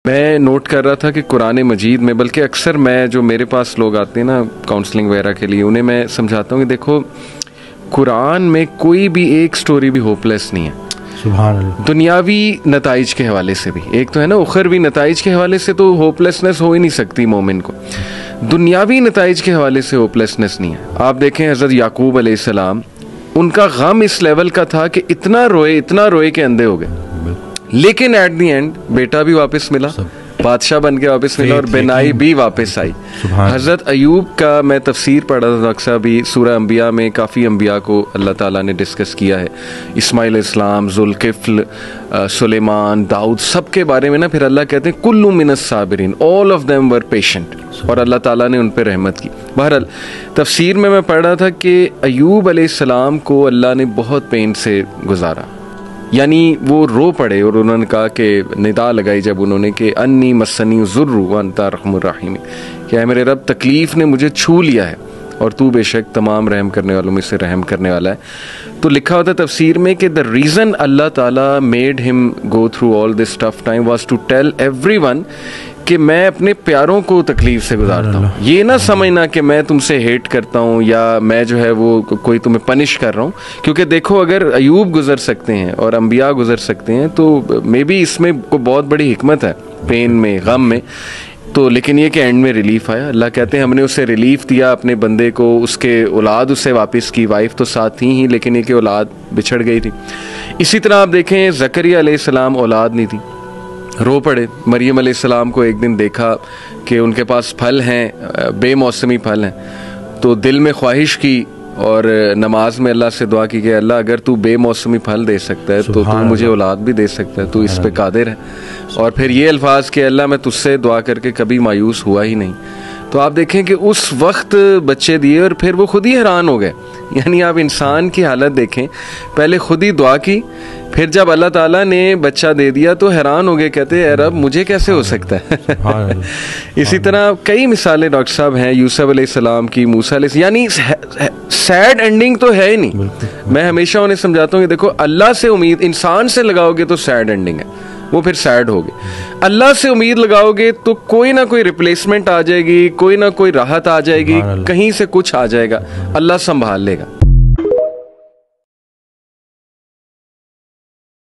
मैं नोट कर रहा था कि कुरान मजीद में, बल्कि अक्सर मैं जो मेरे पास लोग आते हैं ना काउंसलिंग वगैरह के लिए, उन्हें मैं समझाता हूँ कि देखो कुरान में कोई भी एक स्टोरी भी होपलेस नहीं है। सुभान अल्लाह। दुनियावी नताइज के हवाले से भी, एक तो है ना उखरवी नताइज के हवाले से तो होपलेसनेस हो ही नहीं सकती मोमिन को, दुनियावी नताइज के हवाले से होपलेसनेस नहीं है। आप देखें हज़रत याकूब अलैहिस्सलाम, उनका गम इस लेवल का था कि इतना रोए के अंधे हो गए, लेकिन एट दी एंड बेटा भी वापस मिला, बादशाह बन के वापस मिला और बेनाई भी वापस आई। हज़रत अयूब का मैं तफसीर पढ़ा था अक्सर भी, सूरह अंबिया में काफ़ी अंबिया को अल्लाह ताला ने डिस्कस किया है, इस्माइल इस्लाम, जुल्किफ्ल, सुलेमान, दाऊद, सब के बारे में ना। फिर अल्लाह कहते हैं कुल्लु मिनस साबिरीन, all of them were patient, और अल्लाह ताला ने उन पर रहमत की। बहरहाल तफसीर में मैं पढ़ रहा था कि अयूब अलैहिस्सलाम को अल्लाह ने बहुत पेन से गुजारा, यानी वो रो पड़े और उन्होंने कहा कि निदा लगाई जब उन्होंने कि अन्नी मस्सनी ज़ुर्रु व अंता रहमुर रहीम, क्या है मेरे रब तकलीफ़ ने मुझे छू लिया है और तू बेशक तमाम रहम करने वालों में से रहम करने वाला है। तो लिखा होता तफसीर में कि the reason Allah Taala made him go through all this tough time was to tell everyone कि मैं अपने प्यारों को तकलीफ से गुजारता हूँ। ये ना समझना कि मैं तुमसे हेट करता हूँ या मैं जो है वो कोई तुम्हें पनिश कर रहा हूँ, क्योंकि देखो अगर अयूब गुजर सकते हैं और अंबिया गुजर सकते हैं तो मे बी इसमें कोई बहुत बड़ी हिकमत है, पेन में, गम में। तो लेकिन ये कि एंड में रिलीफ आया। अल्लाह कहते हैं हमने उसे रिलीफ दिया अपने बंदे को, उसके औलाद उसे वापस की, वाइफ तो साथ थी ही लेकिन ये कि औलाद बिछड़ गई थी। इसी तरह आप देखें ज़करिया अलैहिस्सलाम औलाद नहीं थी, रो पड़े। मरियम अलैहिस्सलाम को एक दिन देखा कि उनके पास फल हैं, बेमौसमी फल हैं, तो दिल में ख्वाहिश की और नमाज में अल्लाह से दुआ की कि अल्लाह अगर तू बेमौसमी फल दे सकता है तो तू मुझे औलाद भी दे सकता है, तू इस पे कादिर है। और फिर ये अल्फाज कि अल्लाह मैं तुझसे दुआ करके कभी मायूस हुआ ही नहीं। तो आप देखें कि उस वक्त बच्चे दिए और फिर वो खुद ही हैरान हो गए। यानी आप इंसान की हालत देखें, पहले खुद ही दुआ की, फिर जब अल्लाह ताला ने बच्चा दे दिया तो हैरान हो गए, कहते हैं रब मुझे कैसे हो सकता है। इसी तरह कई मिसालें डॉक्टर साहब हैं, यूसुफ अलैहिस्सलाम की, मूसा अलैहिस्सलाम, यानी सैड एंडिंग तो है ही नहीं। मैं हमेशा उन्हें समझाता हूँ कि देखो अल्लाह से उम्मीद इंसान से लगाओगे तो सैड एंडिंग है, वो फिर सैड होगी। अल्लाह से उम्मीद लगाओगे तो कोई ना कोई रिप्लेसमेंट आ जाएगी, कोई ना कोई राहत आ जाएगी, कहीं से कुछ आ जाएगा, अल्लाह संभाल लेगा।